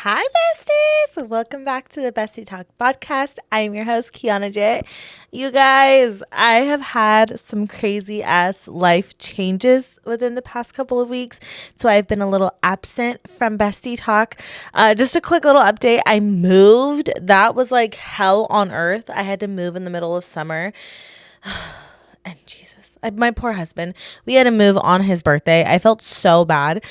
Hi, besties! Welcome back to the Bestie Talk podcast. I am your host, Kianna Jit. You guys, I have had some crazy ass life changes within the past couple of weeks, so I've been a little absent from Bestie Talk. Just a quick little update. I moved. That was like hell on earth. I had to move in the middle of summer. And Jesus, my poor husband, we had to move on his birthday. I felt so bad.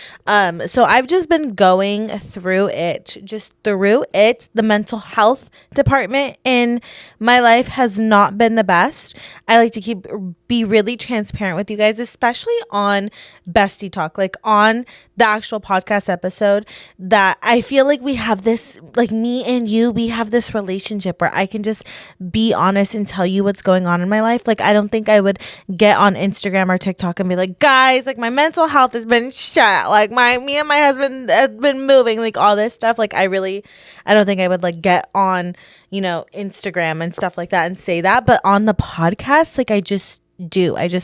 So I've just been going through it. The mental health department in my life has not been the best. I like to be really transparent with you guys, especially on Bestie Talk, like on the actual podcast episode, that I feel like we have this, like me and you, we have this relationship where I can just be honest and tell you what's going on in my life. Like, I don't think I would get on Instagram or TikTok and be like, guys, like my mental health has been shot. Like me and my husband have been moving, like all this stuff. Like I don't think I would like get on, Instagram and stuff like that and say that. But on the podcast, like I just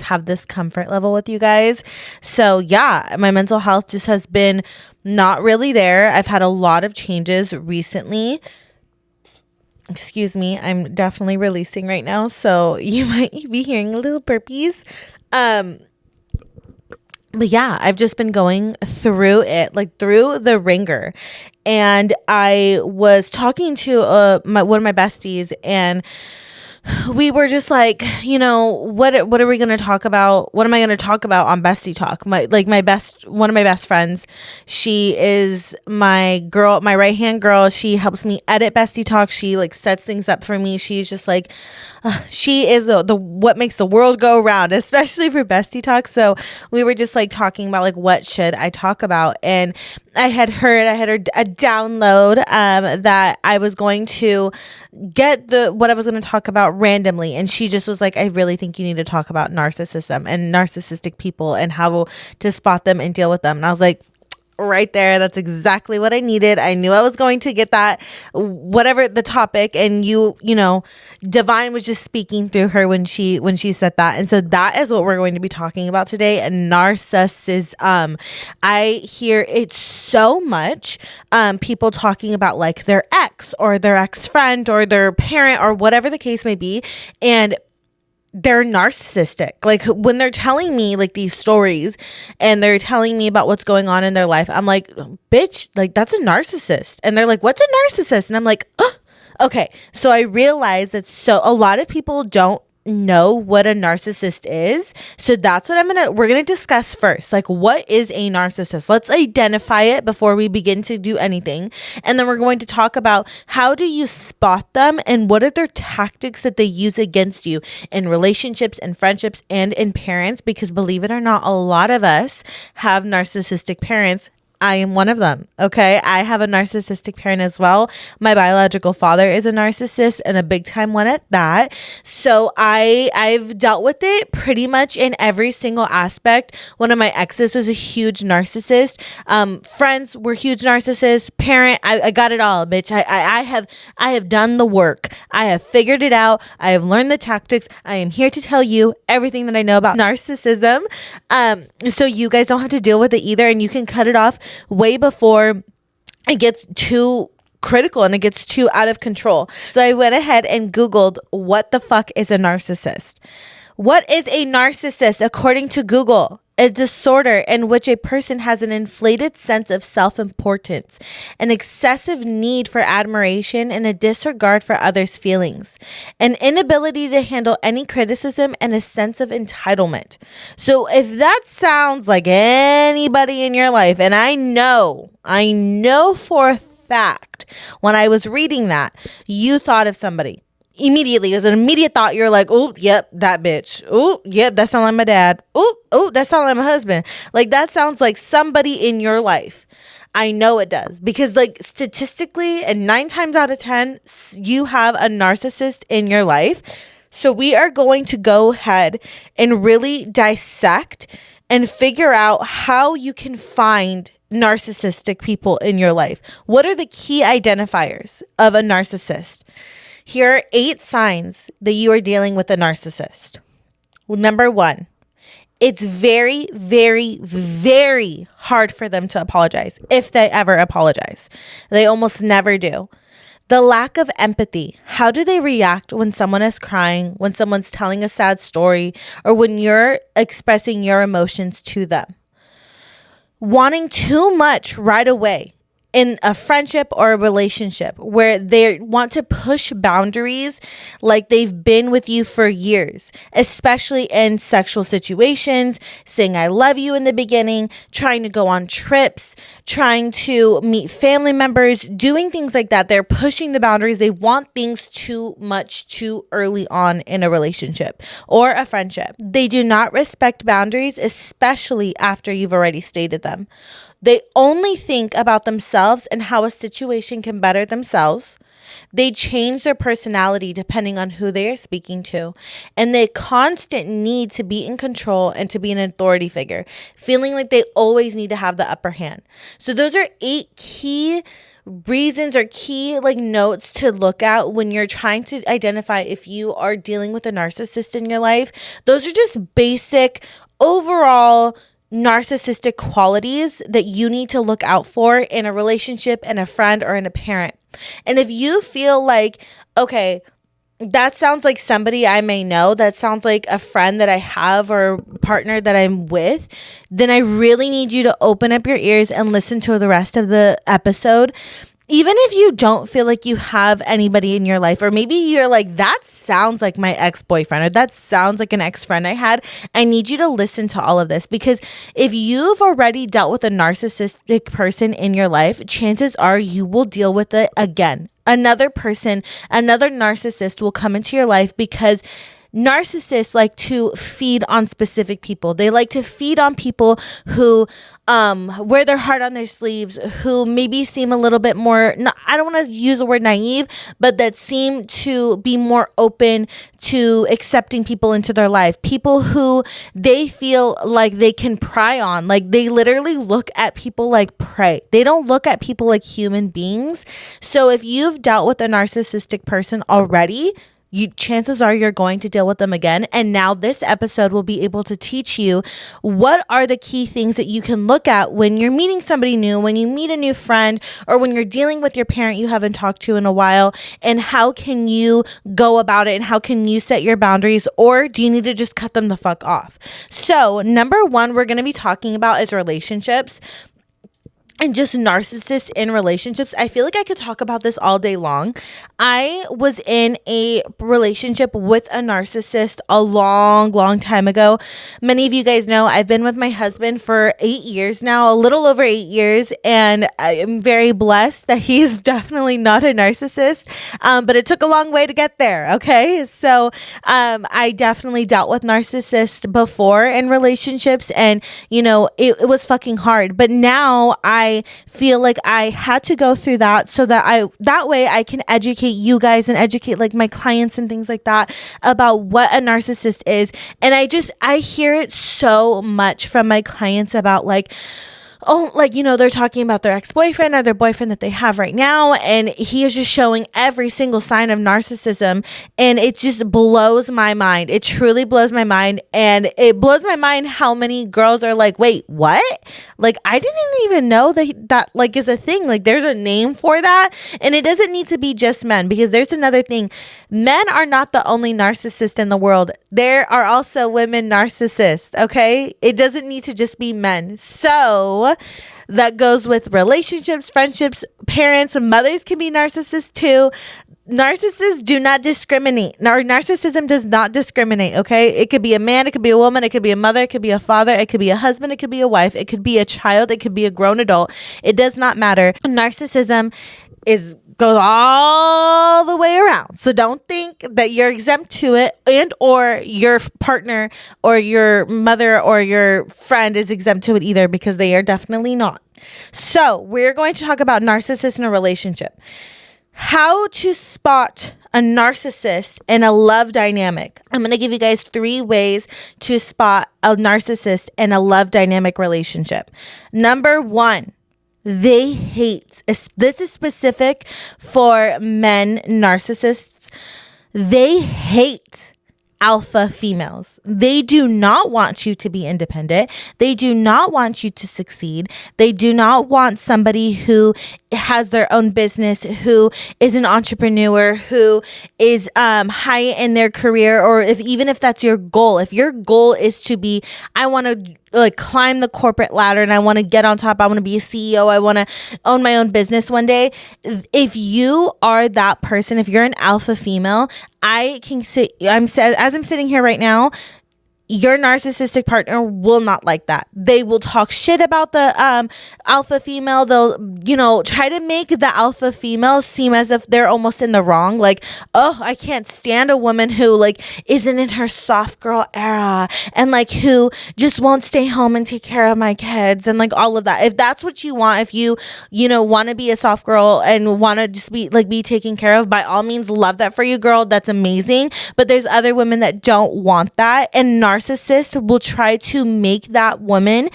have this comfort level with you guys. So yeah, my mental health just has been not really there. I've had a lot of changes recently. Excuse me, I'm definitely releasing right now, so you might be hearing little burpees. But yeah, I've just been going through it, like through the ringer. And I was talking to one of my besties, and we were just like, what are we going to talk about? What am I going to talk about on Bestie Talk? One of my best friends, she is my right hand girl. She helps me edit Bestie Talk. She like sets things up for me. She's just like, she is the what makes the world go round, especially for Bestie Talk. So we were just like talking about like, what should I talk about? And I had heard a download that I was going to get what I was going to talk about randomly, and she just was like, I really think you need to talk about narcissism and narcissistic people and how to spot them and deal with them. And I was like, right there, that's exactly what I needed. I knew I was going to get that, whatever the topic, and Divine was just speaking through her when she said that. And so that is what we're going to be talking about today, narcissism. I hear it so much, people talking about like their ex or their ex-friend or their parent or whatever the case may be, and they're narcissistic. Like when they're telling me like these stories and they're telling me about what's going on in their life, I'm like, bitch, like that's a narcissist. And they're like, what's a narcissist? And I'm like, oh, okay. So I realized that a lot of people don't know what a narcissist is. So that's what we're going to discuss first. Like, what is a narcissist? Let's identify it before we begin to do anything. And then we're going to talk about how do you spot them and what are their tactics that they use against you in relationships and friendships and in parents, because believe it or not, a lot of us have narcissistic parents. I am one of them. Okay. I have a narcissistic parent as well. My biological father is a narcissist, and a big time one at that. So I've dealt with it pretty much in every single aspect. One of my exes was a huge narcissist. Friends were huge narcissists. Parent, I got it all, bitch. I have done the work. I have figured it out. I have learned the tactics. I am here to tell you everything that I know about narcissism. So you guys don't have to deal with it either, and you can cut it off way before it gets too critical and it gets too out of control. So I went ahead and Googled, what the fuck is a narcissist? What is a narcissist according to Google? A disorder in which a person has an inflated sense of self-importance, an excessive need for admiration, and a disregard for others' feelings, an inability to handle any criticism, and a sense of entitlement. So if that sounds like anybody in your life, and I know for a fact when I was reading that, you thought of somebody. Immediately, it was an immediate thought. You're like, oh, yep, that bitch. Oh, yep, that sounds like my dad. Oh, that sounds like my husband. Like, that sounds like somebody in your life. I know it does, because like statistically, and 9 times out of 10, you have a narcissist in your life. So we are going to go ahead and really dissect and figure out how you can find narcissistic people in your life. What are the key identifiers of a narcissist? Here are 8 signs that you are dealing with a narcissist. Number 1, it's very, very, very hard for them to apologize, if they ever apologize. They almost never do. The lack of empathy. How do they react when someone is crying, when someone's telling a sad story, or when you're expressing your emotions to them? Wanting too much right away in a friendship or a relationship where they want to push boundaries like they've been with you for years, especially in sexual situations, saying I love you in the beginning, trying to go on trips, trying to meet family members, doing things like that. They're pushing the boundaries. They want things too much too early on in a relationship or a friendship. They do not respect boundaries, especially after you've already stated them. They only think about themselves and how a situation can better themselves. They change their personality depending on who they are speaking to. And they constant need to be in control and to be an authority figure, feeling like they always need to have the upper hand. So those are 8 key reasons or key notes to look at when you're trying to identify if you are dealing with a narcissist in your life. Those are just basic overall narcissistic qualities that you need to look out for in a relationship, in a friend, or in a parent. And if you feel like, okay, that sounds like somebody I may know, that sounds like a friend that I have or a partner that I'm with, then I really need you to open up your ears and listen to the rest of the episode. Even if you don't feel like you have anybody in your life, or maybe you're like, that sounds like my ex-boyfriend, or that sounds like an ex-friend I had, I need you to listen to all of this, because if you've already dealt with a narcissistic person in your life, chances are you will deal with it again. Another person, another narcissist will come into your life because narcissists like to feed on specific people. They like to feed on people who wear their heart on their sleeves, who maybe seem a little bit more, I don't want to use the word naive, but that seem to be more open to accepting people into their life. People who they feel like they can pry on. Like they literally look at people like prey. They don't look at people like human beings. So if you've dealt with a narcissistic person already, chances are you're going to deal with them again. And now this episode will be able to teach you what are the key things that you can look at when you're meeting somebody new, when you meet a new friend, or when you're dealing with your parent you haven't talked to in a while, and how can you go about it, and how can you set your boundaries, or do you need to just cut them the fuck off? So number 1 we're going to be talking about is relationships. And just narcissists in relationships. I feel like I could talk about this all day long. I was in a relationship with a narcissist a long time ago. Many of you guys know I've been with my husband for 8 years now, a little over 8 years. And I am very blessed that he's definitely not a narcissist. But it took a long way to get there. Okay. So I definitely dealt with narcissists before in relationships. And, it was fucking hard. But now I feel like I had to go through that so that way I can educate you guys and educate my clients and things like that about what a narcissist is. And I hear it so much from my clients about they're talking about their ex-boyfriend or their boyfriend that they have right now, and he is just showing every single sign of narcissism, and it just blows my mind. It truly blows my mind, and it blows my mind how many girls are like, wait, what? I didn't even know that is a thing. There's a name for that, and it doesn't need to be just men, because there's another thing. Men are not the only narcissist in the world. There are also women narcissists, okay? It doesn't need to just be men. So that goes with relationships, friendships, parents, mothers can be narcissists too. Narcissists do not discriminate. Narcissism does not discriminate, okay? It could be a man, it could be a woman, it could be a mother, it could be a father, it could be a husband, it could be a wife, it could be a child, it could be a grown adult. It does not matter. Narcissism goes all the way around. So don't think that you're exempt to it, and or your partner or your mother or your friend is exempt to it either, because they are definitely not. So we're going to talk about narcissists in a relationship. How to spot a narcissist in a love dynamic. I'm going to give you guys 3 ways to spot a narcissist in a love dynamic relationship. Number 1, they hate. This is specific for men narcissists. They hate alpha females. They do not want you to be independent. They do not want you to succeed. They do not want somebody who has their own business, who is an entrepreneur, who is high in their career, or even if that's your goal. If your goal is to be, I want to like climb the corporate ladder and I want to get on top, I want to be a CEO, I want to own my own business one day. If you are that person, if you're an alpha female, I can say, as I'm sitting here right now, your narcissistic partner will not like that. They will talk shit about the alpha female. They'll, try to make the alpha female seem as if they're almost in the wrong. Like, oh, I can't stand a woman who like isn't in her soft girl era and like who just won't stay home and take care of my kids and like all of that. If that's what you want, if you want to be a soft girl and want to just be taken care of, by all means, love that for you, girl. That's amazing. But there's other women that don't want that, and narcissists will try to make that woman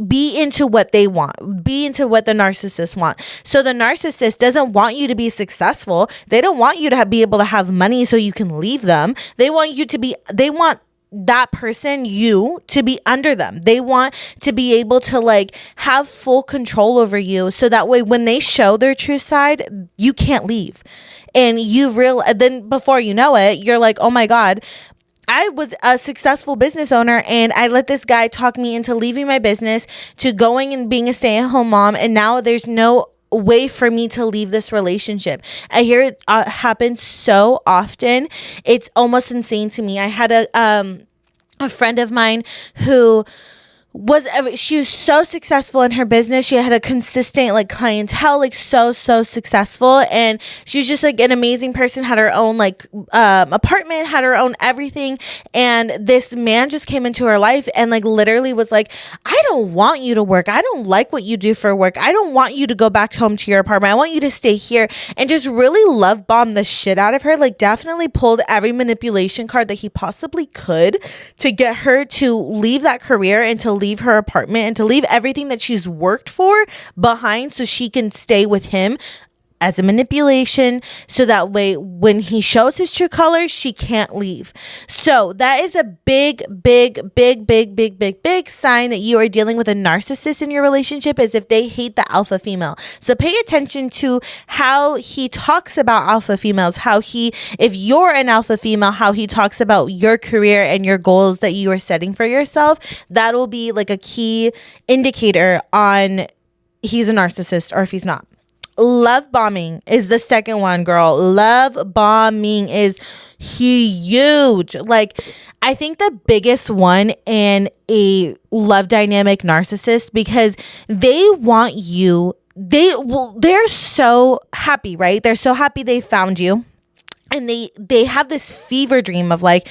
be into what they want, be into what the narcissist want. So the narcissist doesn't want you to be successful. They don't want you to be able to have money so you can leave them. They want that person, you, to be under them. They want to be able to like have full control over you, so that way when they show their true side, you can't leave. And then before you know it, you're like, oh my God, I was a successful business owner and I let this guy talk me into leaving my business, to going and being a stay-at-home mom, and now there's no way for me to leave this relationship. I hear it happen so often. It's almost insane to me. I had a friend of mine who she was so successful in her business. She had a consistent like clientele, like so successful, and she's just like an amazing person, had her own like apartment, had her own everything. And this man just came into her life and like literally was like, I don't want you to work. I don't like what you do for work. I don't want you to go back home to your apartment. I want you to stay here. And just really love bombed the shit out of her. Like definitely pulled every manipulation card that he possibly could to get her to leave that career and to leave her apartment and to leave everything that she's worked for behind so she can stay with him as a manipulation, so that way when he shows his true colors, she can't leave. So that is a big sign that you are dealing with a narcissist in your relationship, is if they hate the alpha female. So pay attention to how he talks about alpha females, if you're an alpha female, how he talks about your career and your goals that you are setting for yourself. That will be like a key indicator on he's a narcissist or if he's not. Love bombing is the second one, girl. Love bombing is huge. Like, I think the biggest one in a love dynamic narcissist, because they want you, they're so happy, right? They're so happy they found you. And they have this fever dream of like,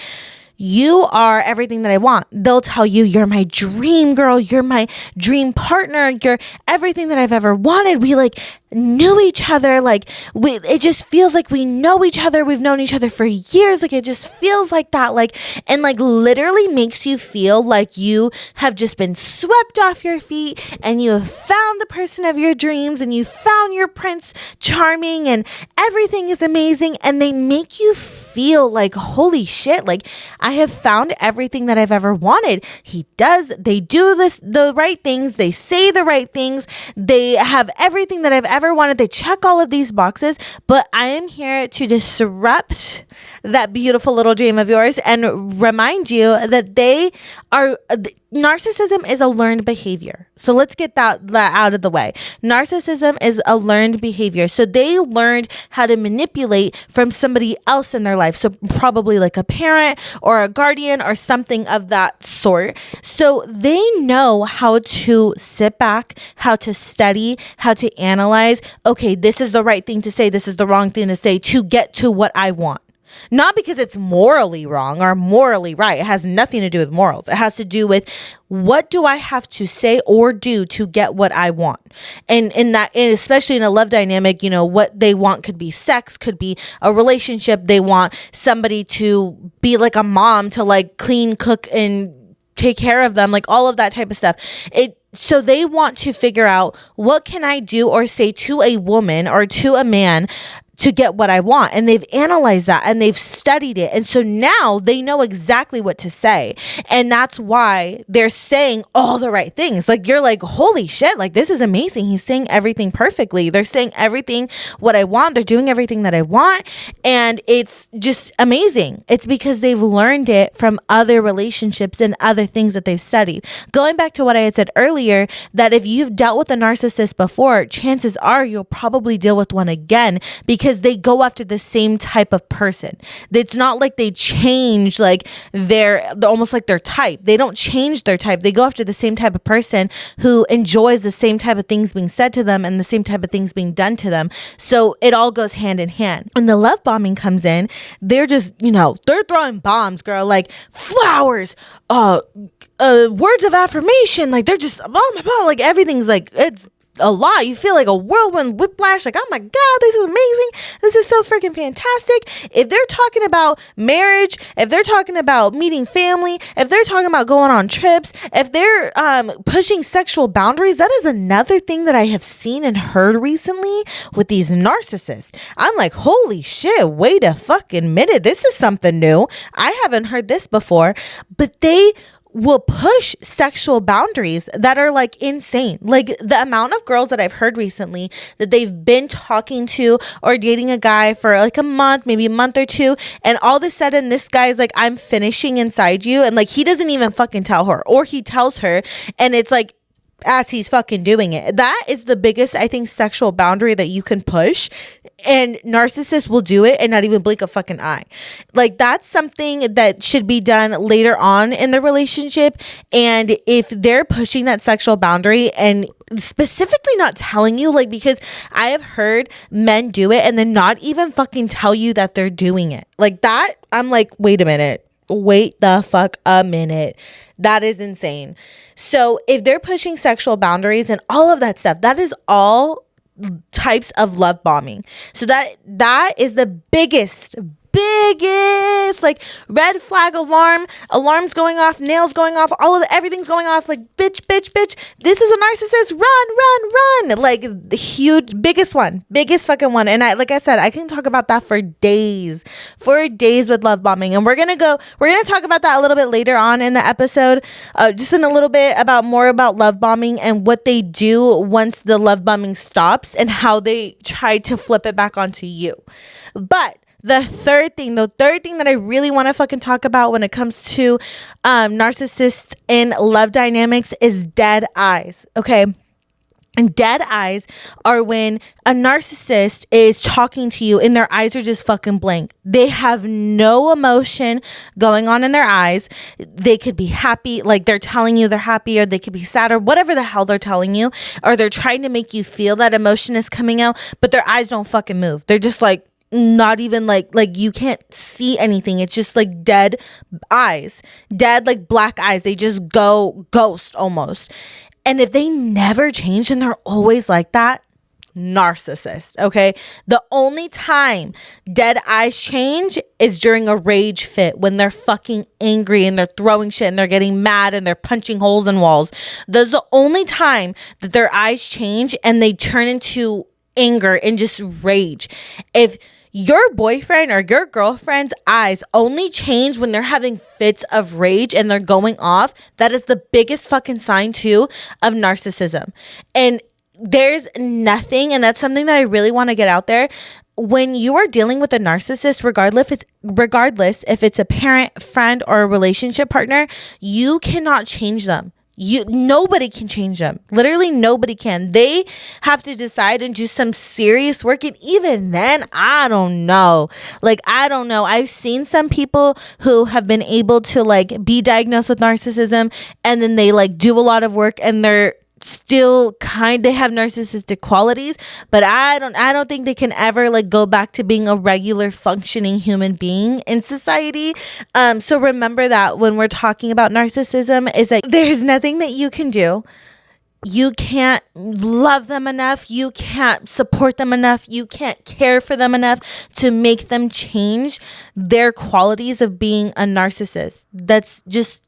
you are everything that I want. They'll tell you, you're my dream girl. You're my dream partner. You're everything that I've ever wanted. We like knew each other. Like it just feels like we know each other. We've known each other for years. Like it just feels like that. Like, and like literally makes you feel like you have just been swept off your feet and you have found the person of your dreams and you found your Prince Charming and everything is amazing. And they make you feel like, holy shit, like I have found everything that I've ever wanted. They do the right things. They say the right things. They have everything that I've ever wanted. They check all of these boxes, but I am here to disrupt that beautiful little dream of yours and remind you that narcissism is a learned behavior. So let's get that out of the way. Narcissism is a learned behavior. So they learned how to manipulate from somebody else in their life. So probably like a parent or a guardian or something of that sort. So they know how to sit back, how to study, how to analyze. Okay, this is the right thing to say. This is the wrong thing to say to get to what I want. Not because it's morally wrong or morally right. It has nothing to do with morals. It has to do with what do I have to say or do to get what I want. And especially in a love dynamic, what they want could be sex, could be a relationship. They want somebody to be like a mom, to like clean, cook, and take care of them, like all of that type of stuff. So they want to figure out, what can I do or say to a woman or to a man to get what I want. And they've analyzed that and they've studied it. And so now they know exactly what to say. And that's why they're saying all the right things. Like, you're like, holy shit, like, this is amazing. He's saying everything perfectly. They're saying everything what I want. They're doing everything that I want. And it's just amazing. It's because they've learned it from other relationships and other things that they've studied. Going back to what I had said earlier, that if you've dealt with a narcissist before, chances are you'll probably deal with one again, because they go after the same type of person. It's not like they change like they're almost like their type. They don't change their type. They go after the same type of person who enjoys the same type of things being said to them and the same type of things being done to them. So it all goes hand in hand. When the love bombing comes in, they're just, they're throwing bombs, girl, like flowers, words of affirmation. Like, they're just, oh my God, like, everything's like, it's a lot. You feel like a whirlwind whiplash, like, oh my God, this is amazing. This is so freaking fantastic. If they're talking about marriage, if they're talking about meeting family, if they're talking about going on trips, if they're pushing sexual boundaries, that is another thing that I have seen and heard recently with these narcissists. I'm like, holy shit, wait a fucking minute. This is something new. I haven't heard this before, but they will push sexual boundaries that are like insane. Like, the amount of girls that I've heard recently that they've been talking to or dating a guy for like a month, maybe a month or two, and all of a sudden this guy's like, I'm finishing inside you, and like, he doesn't even fucking tell her, or he tells her, and it's like, as he's fucking doing it. That is the biggest, I think, sexual boundary that you can push. And narcissists will do it and not even blink a fucking eye. Like, that's something that should be done later on in the relationship. And if they're pushing that sexual boundary and specifically not telling you, like, because I have heard men do it and then not even fucking tell you that they're doing it. Like, that, I'm like, wait a minute. Wait the fuck a minute. That is insane. So if they're pushing sexual boundaries and all of that stuff, that is all types of love bombing. So that is the biggest like red flag alarms going off, nails going off, everything's going off, like, bitch, this is a narcissist, run, like, the huge, biggest fucking one. And like I said, I can talk about that for days with love bombing, and we're gonna talk about that a little bit later on in the episode, just in a little bit more about love bombing and what they do once the love bombing stops and how they try to flip it back onto you. But the third thing that I really want to fucking talk about when it comes to narcissists in love dynamics is dead eyes. Okay. And dead eyes are when a narcissist is talking to you and their eyes are just fucking blank. They have no emotion going on in their eyes. They could be happy, like they're telling you they're happy, or they could be sad, or whatever the hell they're telling you, or they're trying to make you feel that emotion is coming out, but their eyes don't fucking move. They're just like, not even like you can't see anything. It's just like dead eyes, dead, like black eyes. They just go ghost almost. And if they never change and they're always like that, narcissist. Okay. The only time dead eyes change is during a rage fit, when they're fucking angry and they're throwing shit and they're getting mad and they're punching holes in walls. That's the only time that their eyes change and they turn into anger and just rage. If your boyfriend or your girlfriend's eyes only change when they're having fits of rage and they're going off, that is the biggest fucking sign too of narcissism. And there's nothing, and that's something that I really want to get out there. When you are dealing with a narcissist, regardless if it's a parent, friend, or a relationship partner, you cannot change them. Nobody can change them. Literally nobody can. They have to decide and do some serious work. And even then, I don't know. I've seen some people who have been able to like be diagnosed with narcissism, and then they like do a lot of work and they're still they have narcissistic qualities, but I don't think they can ever like go back to being a regular functioning human being in society. So remember that when we're talking about narcissism, is that there's nothing that you can do. You can't love them enough. You can't support them enough. You can't care for them enough to make them change their qualities of being a narcissist. That's just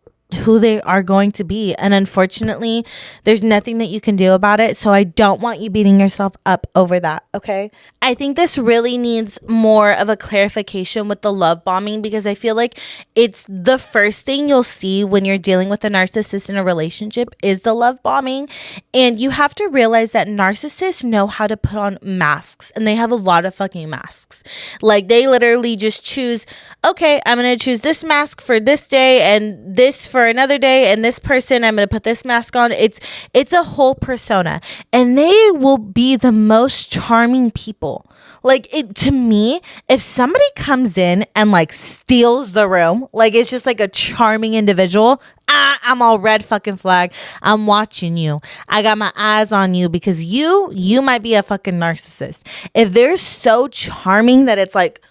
who they are going to be. And unfortunately, there's nothing that you can do about it. So I don't want you beating yourself up over that. Okay. I I think this really needs more of a clarification with the love bombing, because I feel like it's the first thing you'll see when you're dealing with a narcissist in a relationship is the love bombing. And you have to realize that narcissists know how to put on masks, and they have a lot of fucking masks. Like, they literally just choose, okay, I'm going to choose this mask for this day and this for another day, and this person, I'm going to put this mask on. It's a whole persona, and they will be the most charming people. Like, to me, if somebody comes in and like steals the room, like it's just like a charming individual, I'm all red fucking flag. I'm watching you. I got my eyes on you, because you might be a fucking narcissist. If they're so charming that it's like,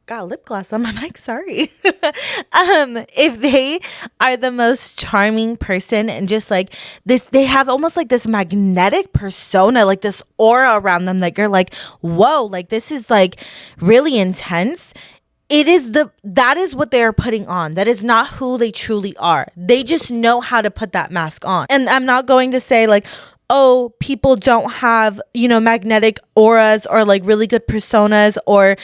got lip gloss on my mic, sorry. If they are the most charming person and just like this, they have almost like this magnetic persona, like this aura around them that you're like, whoa, like this is like really intense. That is what they are putting on. That is not who they truly are. They just know how to put that mask on. And I'm not going to say like, oh, people don't have, magnetic auras or like really good personas or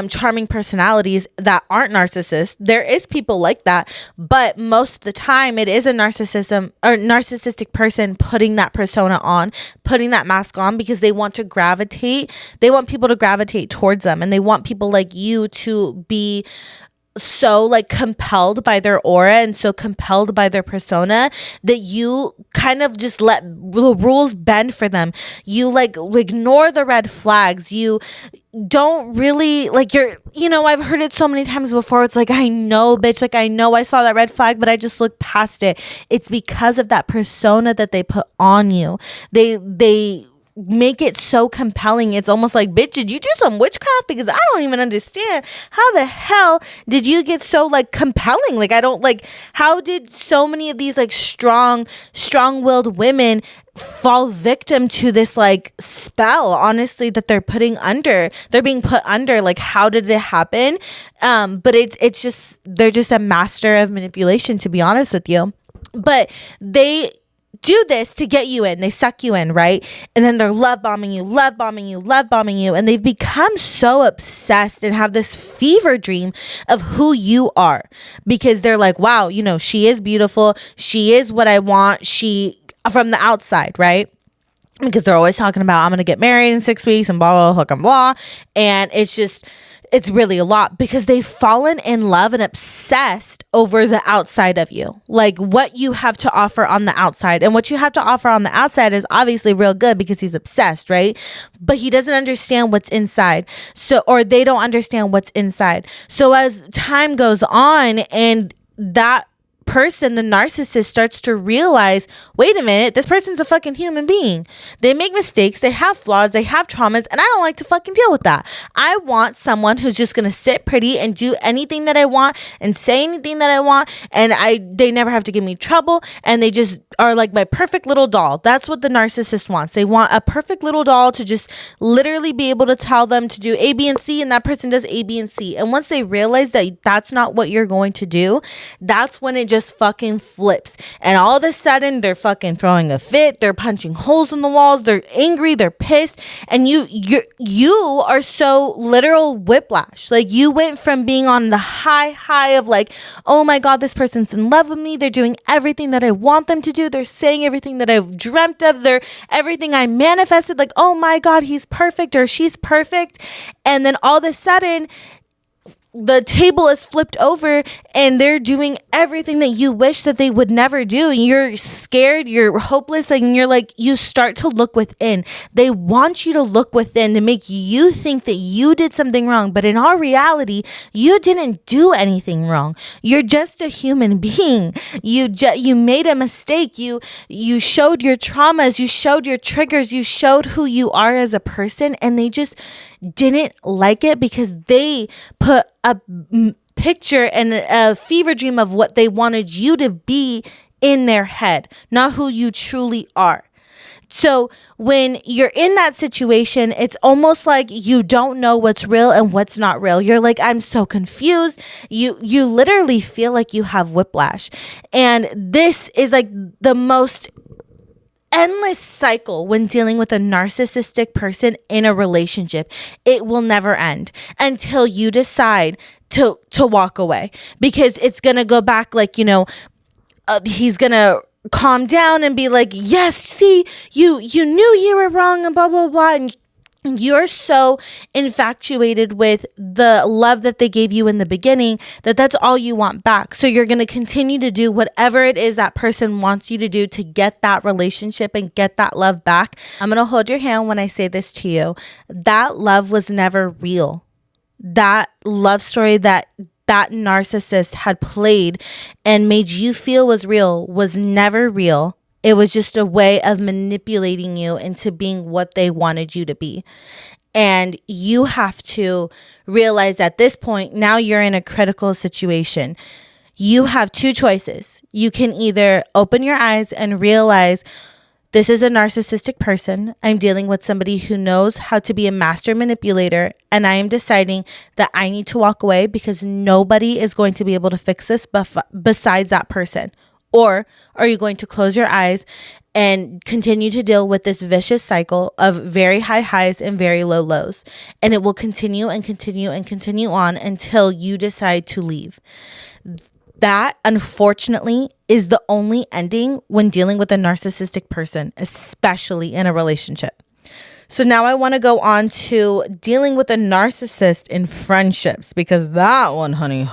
charming personalities that aren't narcissists. There is people like that, but most of the time it is a narcissistic person putting that persona on, putting that mask on, because they want people to gravitate towards them, and they want people like you to be so like compelled by their aura and so compelled by their persona that you kind of just let the rules bend for them. You like ignore the red flags. You don't really like I've heard it so many times before. It's like, I know, bitch, like I know I saw that red flag, but I just looked past it. It's because of that persona that they put on you. They make it so compelling. It's almost like, bitch, did you do some witchcraft? Because I don't even understand how the hell did you get so like compelling? Like, I don't like, how did so many of these like strong-willed women fall victim to this like spell, honestly, that they're being put under? Like, how did it happen? But it's just, they're just a master of manipulation, to be honest with you. But they do this to get you in. They suck you in, right? And then they're love bombing you, and they've become so obsessed and have this fever dream of who you are, because they're like, wow, she is beautiful, she is what I want, she from the outside, right? Because they're always talking about, I'm gonna get married in 6 weeks and blah blah hook and blah, and it's really a lot, because they've fallen in love and obsessed over the outside of you, like what you have to offer on the outside. And what you have to offer on the outside is obviously real good, because he's obsessed, right? But he doesn't understand what's inside. Or they don't understand what's inside. So as time goes on and that person, the narcissist, starts to realize, wait a minute, this person's a fucking human being. They make mistakes, they have flaws, they have traumas, and I don't like to fucking deal with that. I want someone who's just gonna sit pretty and do anything that I want and say anything that I want, and they never have to give me trouble, and they just are like my perfect little doll. That's what the narcissist wants. They want a perfect little doll to just literally be able to tell them to do A, B, and C, and that person does A, B, and C. And once they realize that that's not what you're going to do, that's when it just fucking flips. And all of a sudden, they're fucking throwing a fit. They're punching holes in the walls. They're angry. They're pissed. And you are so literal whiplash. Like, you went from being on the high of like, oh my God, this person's in love with me. They're doing everything that I want them to do. They're saying everything that I've dreamt of. They're everything I manifested. Like, oh my God, he's perfect or she's perfect. And then all of a sudden, the table is flipped over and they're doing everything that you wish that they would never do. You're scared, you're hopeless, and you're like, you start to look within. They want you to look within to make you think that you did something wrong. But in all reality, you didn't do anything wrong. You're just a human being. You made a mistake. You showed your traumas, you showed your triggers, you showed who you are as a person, and they just didn't like it because they put a picture and a fever dream of what they wanted you to be in their head, not who you truly are. So when you're in that situation, it's almost like you don't know what's real and what's not real. You're like, I'm so confused. You literally feel like you have whiplash. And this is like the most endless cycle when dealing with a narcissistic person in a relationship. It will never end until you decide to walk away, because it's going to go back like, he's going to calm down and be like, yes, see, you knew you were wrong and blah, blah, blah. And you're so infatuated with the love that they gave you in the beginning that that's all you want back. So you're going to continue to do whatever it is that person wants you to do to get that relationship and get that love back. I'm going to hold your hand when I say this to you. That love was never real. That love story that narcissist had played and made you feel was real was never real. It was just a way of manipulating you into being what they wanted you to be. And you have to realize at this point, now you're in a critical situation. You have two choices. You can either open your eyes and realize, this is a narcissistic person. I'm dealing with somebody who knows how to be a master manipulator, and I am deciding that I need to walk away because nobody is going to be able to fix this besides that person. Or are you going to close your eyes and continue to deal with this vicious cycle of very high highs and very low lows? And it will continue and continue and continue on until you decide to leave. That, unfortunately, is the only ending when dealing with a narcissistic person, especially in a relationship. So now I want to go on to dealing with a narcissist in friendships, because that one, honey,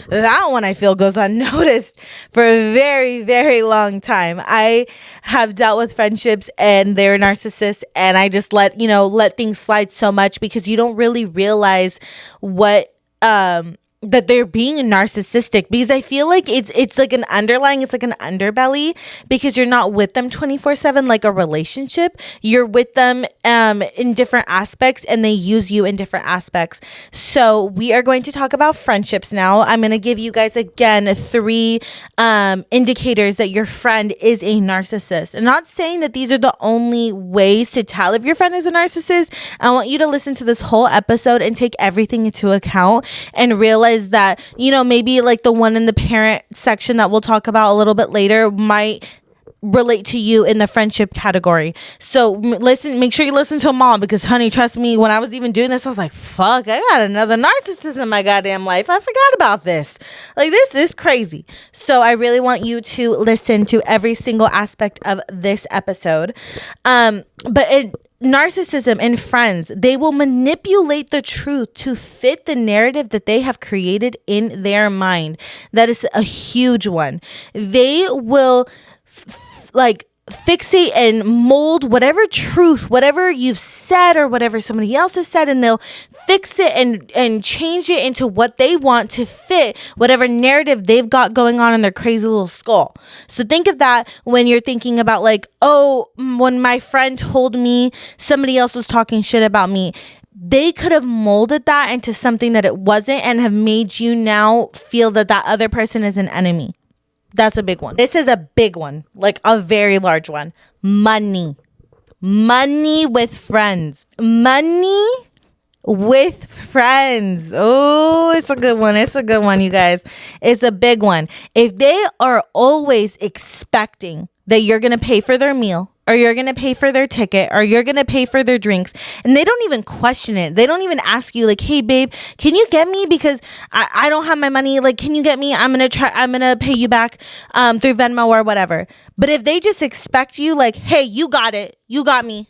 that one I feel goes unnoticed for a very, very long time. I have dealt with friendships and they're narcissists, and I just let things slide so much because you don't really realize what that they're being narcissistic, because I feel like it's like an underlying, it's like an underbelly, because you're not with them 24/7 like a relationship. You're with them in different aspects, and they use you in different aspects. So we are going to talk about friendships now. I'm going to give you guys again 3 indicators that your friend is a narcissist. I'm not saying that these are the only ways to tell if your friend is a narcissist. I want you to listen to this whole episode and take everything into account and realize that, maybe like the one in the parent section that we'll talk about a little bit later might relate to you in the friendship category. So make sure you listen to them all, because honey, trust me, when I was even doing this, I was like, fuck, I got another narcissist in my goddamn life. I forgot about this. Like, this is crazy. So I really want you to listen to every single aspect of this episode. Narcissism and friends, they will manipulate the truth to fit the narrative that they have created in their mind. That is a huge one. They will fixate and mold whatever truth, whatever you've said or whatever somebody else has said, and they'll fix it and change it into what they want to fit whatever narrative they've got going on in their crazy little skull. So think of that when you're thinking about when my friend told me somebody else was talking shit about me. They could have molded that into something that it wasn't and have made you now feel that other person is an enemy. That's a big one. This is a big one, like a very large one. Money with friends. Money with friends. Oh, it's a good one. It's a good one, you guys. It's a big one. If they are always expecting that you're going to pay for their meal, or you're going to pay for their ticket, or you're going to pay for their drinks, and they don't even question it. They don't even ask you like, hey babe, can you get me, because I don't have my money. Like, can you get me? I'm going to pay you back through Venmo or whatever. But if they just expect you like, hey, you got it. You got me.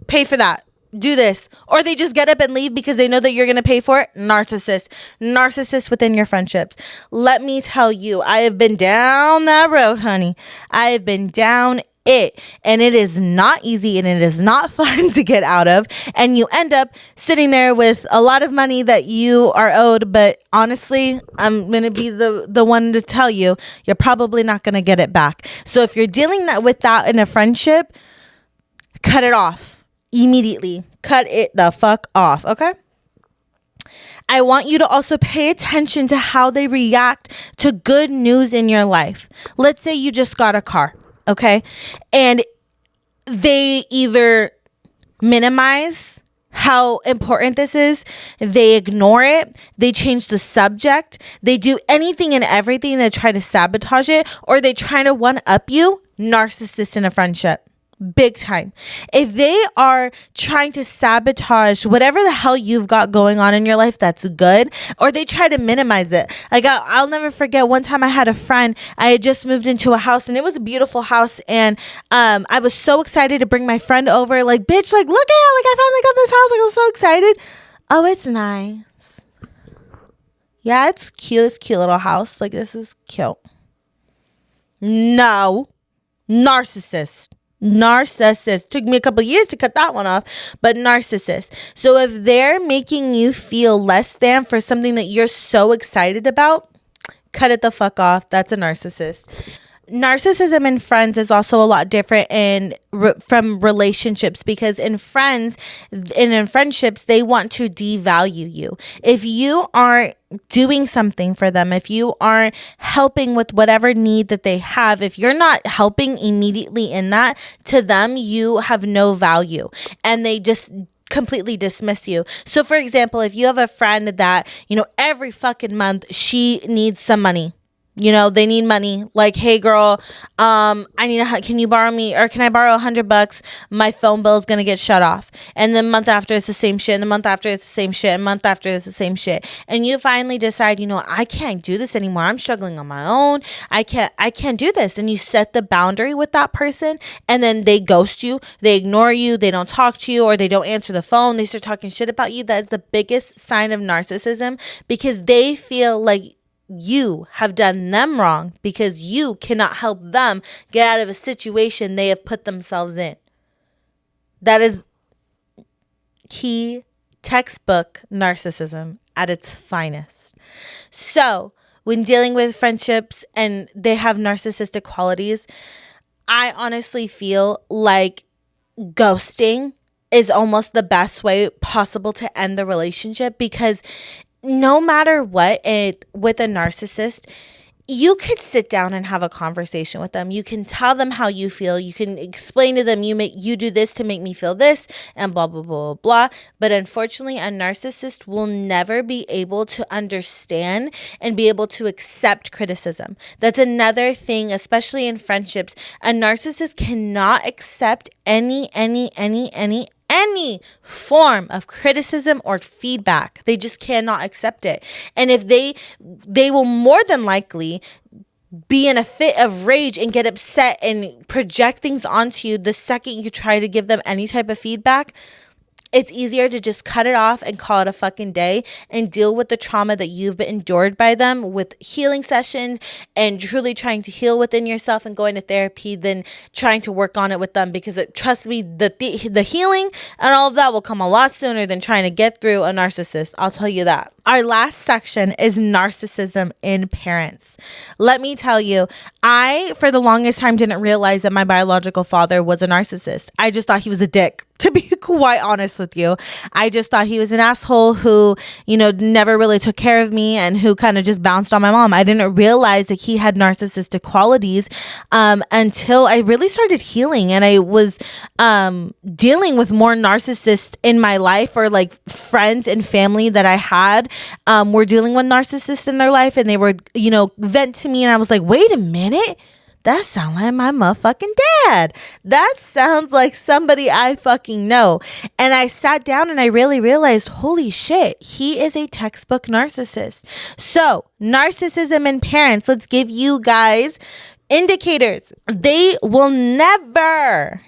Pay for that. Do this. Or they just get up and leave because they know that you're going to pay for it. Narcissist within your friendships. Let me tell you, I have been down that road, honey. I have been down it, and it is not easy, and it is not fun to get out of, and you end up sitting there with a lot of money that you are owed. But honestly, I'm going to be the one to tell you, you're probably not going to get it back. So if you're dealing with that in a friendship, cut it off immediately. Cut it the fuck off. Okay. I want you to also pay attention to how they react to good news in your life. Let's say you just got a car. Okay. And they either minimize how important this is, they ignore it, they change the subject, they do anything and everything to try to sabotage it, or they try to one up you. Narcissist in a friendship. big time. If they are trying to sabotage whatever the hell you've got going on in your life that's good, or they try to minimize it. Like I'll never forget one time I had a friend, I had just moved into a house and it was a beautiful house, and I was so excited to bring my friend over. Like, bitch, like, look at it, like I finally got this house, like I was so excited. Oh, it's nice. Yeah, it's cute. It's a cute little house. Like, this is cute. No. Narcissist. Took me a couple years to cut that one off, but narcissist. So if they're making you feel less than for something that you're so excited about, cut it the fuck off. That's a narcissist. Narcissism in friends is also a lot different from relationships, because in friends and in friendships, they want to devalue you. If you aren't doing something for them, if you aren't helping with whatever need that they have, if you're not helping immediately in that, to them, you have no value, and they just completely dismiss you. So for example, if you have a friend that, every fucking month she needs some money, they need money. Like, hey girl, can you borrow me, or can I borrow $100? My phone bill is going to get shut off. And the month after it's the same shit. And the month after it's the same shit. And month after it's the same shit. And you finally decide, I can't do this anymore. I'm struggling on my own. I can't do this. And you set the boundary with that person, and then they ghost you. They ignore you. They don't talk to you, or they don't answer the phone. They start talking shit about you. That is the biggest sign of narcissism, because they feel like you have done them wrong because you cannot help them get out of a situation they have put themselves in. That is key textbook narcissism at its finest. So when dealing with friendships and they have narcissistic qualities, I honestly feel like ghosting is almost the best way possible to end the relationship, because no matter what, with a narcissist, you could sit down and have a conversation with them. You can tell them how you feel. You can explain to them, you do this to make me feel this, and blah, blah, blah, blah. But unfortunately, a narcissist will never be able to understand and be able to accept criticism. That's another thing, especially in friendships. A narcissist cannot accept any form of criticism or feedback. They just cannot accept it. And if they will more than likely be in a fit of rage and get upset and project things onto you the second you try to give them any type of feedback. It's easier to just cut it off and call it a fucking day and deal with the trauma that you've been endured by them with healing sessions and truly trying to heal within yourself and going to therapy than trying to work on it with them, because trust me, the healing and all of that will come a lot sooner than trying to get through a narcissist. I'll tell you that. Our last section is narcissism in parents. Let me tell you, I, for the longest time, didn't realize that my biological father was a narcissist. I just thought he was a dick, to be quite honest with you. I just thought he was an asshole who, never really took care of me and who kind of just bounced on my mom. I didn't realize that he had narcissistic qualities until I really started healing, and I was dealing with more narcissists in my life, or like friends and family that I had were dealing with narcissists in their life, and they were, vent to me, and I was like, wait a minute. That sounds like my motherfucking dad. That sounds like somebody I fucking know. And I sat down and I really realized, holy shit, he is a textbook narcissist. So, narcissism in parents, let's give you guys indicators. They will never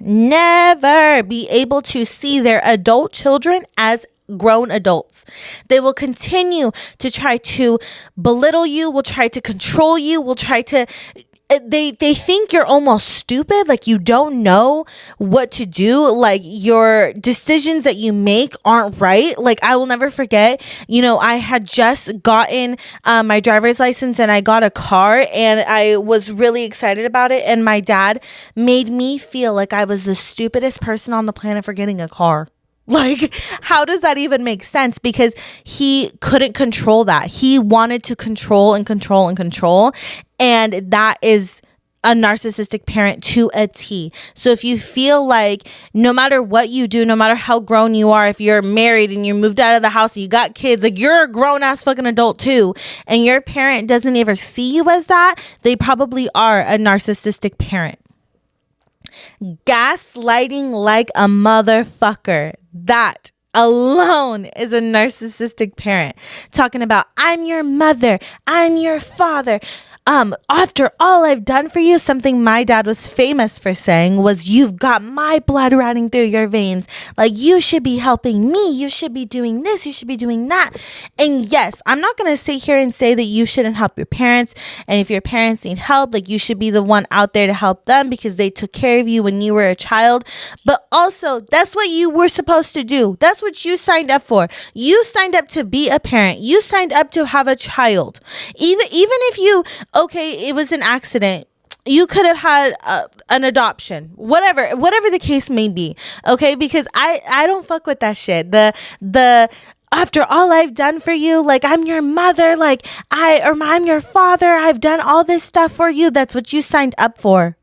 be able to see their adult children as grown adults. They will continue to try to belittle you, will try to control you, will try to they think you're almost stupid, like you don't know what to do, like your decisions that you make aren't right. Like, I will never forget, I had just gotten my driver's license and I got a car, and I was really excited about it, and my dad made me feel like I was the stupidest person on the planet for getting a car. Like, how does that even make sense? Because he couldn't control that. He wanted to control and control and control. And that is a narcissistic parent to a T. So if you feel like no matter what you do, no matter how grown you are, if you're married and you moved out of the house and you got kids, like you're a grown ass fucking adult too, and your parent doesn't ever see you as that, they probably are a narcissistic parent. Gaslighting like a motherfucker. That alone is a narcissistic parent. Talking about, I'm your mother, I'm your father. After all I've done for you, something my dad was famous for saying was, you've got my blood running through your veins. Like, you should be helping me. You should be doing this. You should be doing that. And yes, I'm not going to sit here and say that you shouldn't help your parents. And if your parents need help, like, you should be the one out there to help them because they took care of you when you were a child. But also, that's what you were supposed to do. That's what you signed up for. You signed up to be a parent. You signed up to have a child. Even if you, okay, it was an accident. You could have had an adoption, whatever the case may be. Okay, because I don't fuck with that shit. The after all I've done for you, like, I'm your mother, like, I'm your father, I've done all this stuff for you. That's what you signed up for.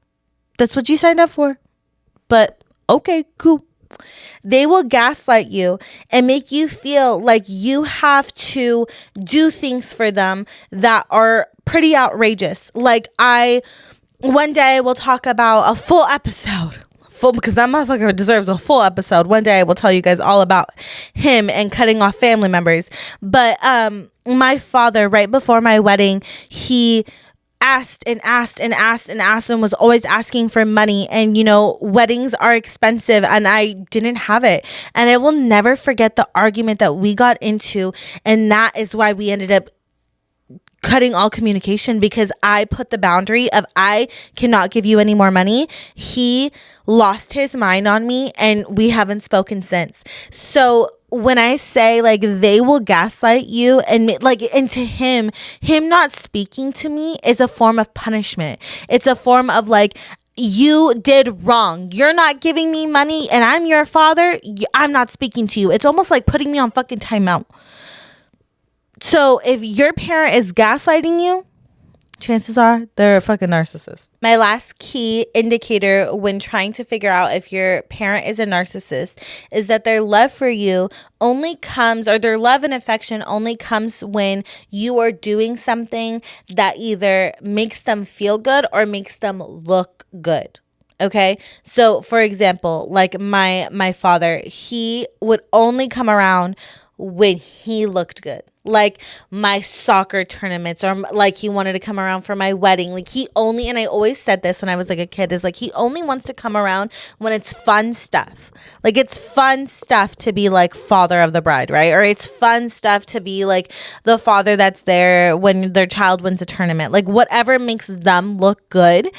That's what you signed up for. But okay, cool. They will gaslight you and make you feel like you have to do things for them that are pretty outrageous. Like, one day we'll talk about a full episode. Because that motherfucker deserves a full episode. One day I will tell you guys all about him and cutting off family members. But my father, right before my wedding, he asked and was always asking for money. And, you know, weddings are expensive and I didn't have it. And I will never forget the argument that we got into. And that is why we ended up cutting all communication, because I put the boundary of, I cannot give you any more money. He lost his mind on me and we haven't spoken since. So when I say, like, they will gaslight you, and like, and to him not speaking to me is a form of punishment. It's a form of, like, you did wrong. You're not giving me money and I'm your father. I'm not speaking to you. It's almost like putting me on fucking timeout. So if your parent is gaslighting you, chances are they're a fucking narcissist. My last key indicator when trying to figure out if your parent is a narcissist is that their love for you only comes, or their love and affection only comes when you are doing something that either makes them feel good or makes them look good. Okay. So for example, like my father, he would only come around when he looked good. Like my soccer tournaments, or like he wanted to come around for my wedding. Like he only, and I always said this when I was like a kid, is like, he only wants to come around when it's fun stuff. Like it's fun stuff to be like father of the bride, right? Or it's fun stuff to be like the father that's there when their child wins a tournament. Like whatever makes them look good,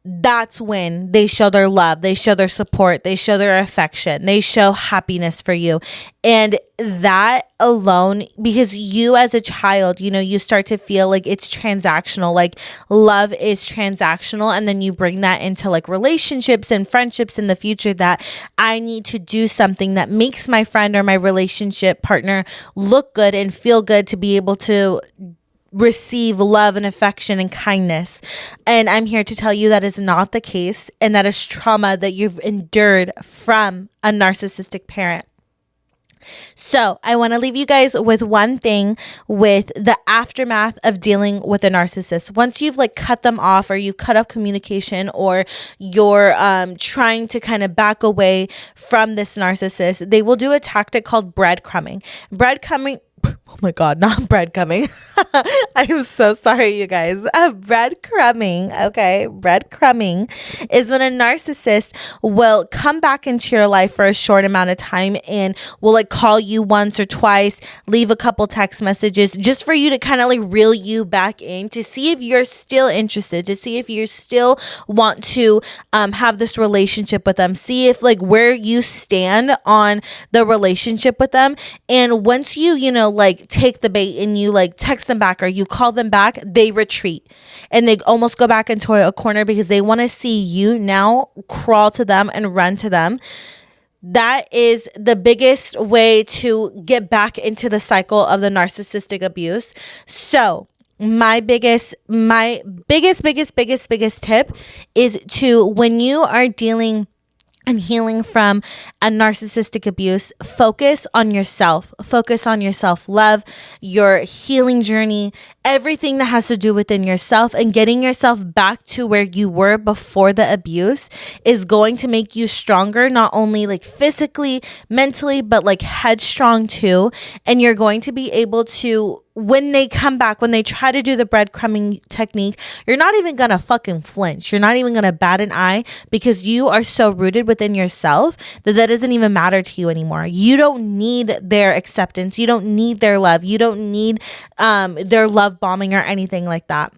that's when they show their love, they show their support, they show their affection, they show happiness for you. And that alone, because you as a child, you know, you start to feel like it's transactional, like love is transactional. And then you bring that into like relationships and friendships in the future, that I need to do something that makes my friend or my relationship partner look good and feel good to be able to receive love and affection and kindness. And I'm here to tell you that is not the case, and that is trauma that you've endured from a narcissistic parent. So I want to leave you guys with one thing, with the aftermath of dealing with a narcissist. Once you've like cut them off, or you cut off communication, or you're trying to kind of back away from this narcissist, they will do a tactic called breadcrumbing. Oh my God, not breadcrumbing. I am so sorry, you guys. Breadcrumbing, okay? Breadcrumbing is when a narcissist will come back into your life for a short amount of time and will like call you once or twice, leave a couple text messages just for you to kind of like reel you back in, to see if you're still interested, to see if you still want to have this relationship with them, see if like where you stand on the relationship with them. And once you know, like take the bait and you like text them back or you call them back, they retreat and they almost go back into a corner because they want to see you now crawl to them and run to them. That is the biggest way to get back into the cycle of the narcissistic abuse. So my biggest tip is to, when you are dealing and healing from a narcissistic abuse, focus on yourself. Focus on your self-love, your healing journey, everything that has to do within yourself, and getting yourself back to where you were before the abuse is going to make you stronger, not only like physically, mentally, but like headstrong too. And you're going to be able to, when they come back, when they try to do the breadcrumbing technique, you're not even gonna fucking flinch. You're not even gonna bat an eye, because you are so rooted within yourself that doesn't even matter to you anymore. You don't need their acceptance. You don't need their love. You don't need their love bombing or anything like that.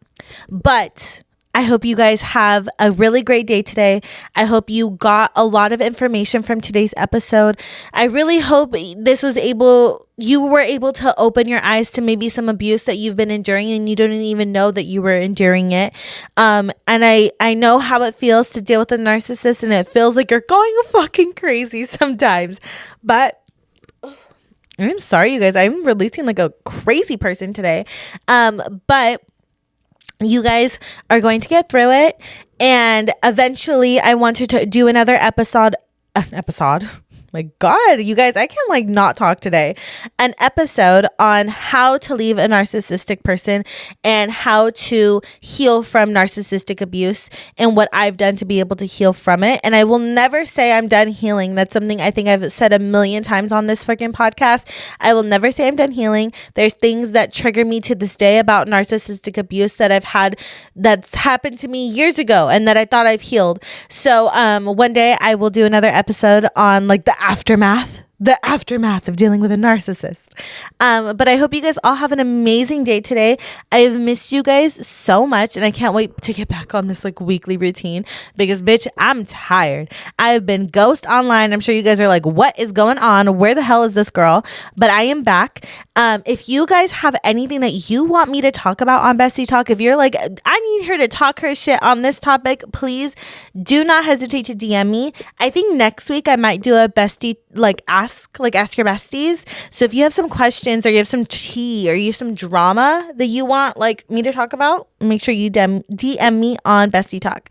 But I hope you guys have a really great day today. I hope you got a lot of information from today's episode. I really hope you were able to open your eyes to maybe some abuse that you've been enduring and you didn't even know that you were enduring it. And I know how it feels to deal with a narcissist, and it feels like you're going fucking crazy sometimes. But I'm sorry, you guys. I'm releasing like a crazy person today. But you guys are going to get through it. And eventually I wanted to do another episode. My God, you guys, I can like not talk today. An episode on how to leave a narcissistic person and how to heal from narcissistic abuse and what I've done to be able to heal from it. And I will never say I'm done healing. That's something I think I've said a million times on this freaking podcast. I will never say I'm done healing. There's things that trigger me to this day about narcissistic abuse that I've had, that's happened to me years ago and that I thought I've healed. So one day I will do another episode on like the aftermath of dealing with a narcissist. But I hope you guys all have an amazing day today. I've missed you guys so much, and I can't wait to get back on this like weekly routine, because bitch, I'm tired. I've been ghost online. I'm sure you guys are like, what is going on? Where the hell is this girl? But I am back. If you guys have anything that you want me to talk about on Bestie Talk, if you're like, I need her to talk her shit on this topic, please do not hesitate to DM me. I think next week I might do a bestie ask your besties. So if you have some questions, or you have some tea, or you have some drama that you want like me to talk about, make sure you DM me on Bestie Talk.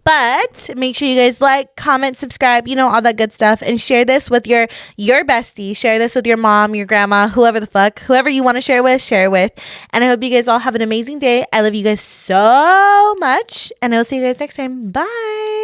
But make sure you guys like, comment, subscribe, all that good stuff, and share this with your bestie. Share this with your mom, your grandma, whoever the fuck, whoever you want to share with. And I hope you guys all have an amazing day. I love you guys so much, and I'll see you guys next time. Bye.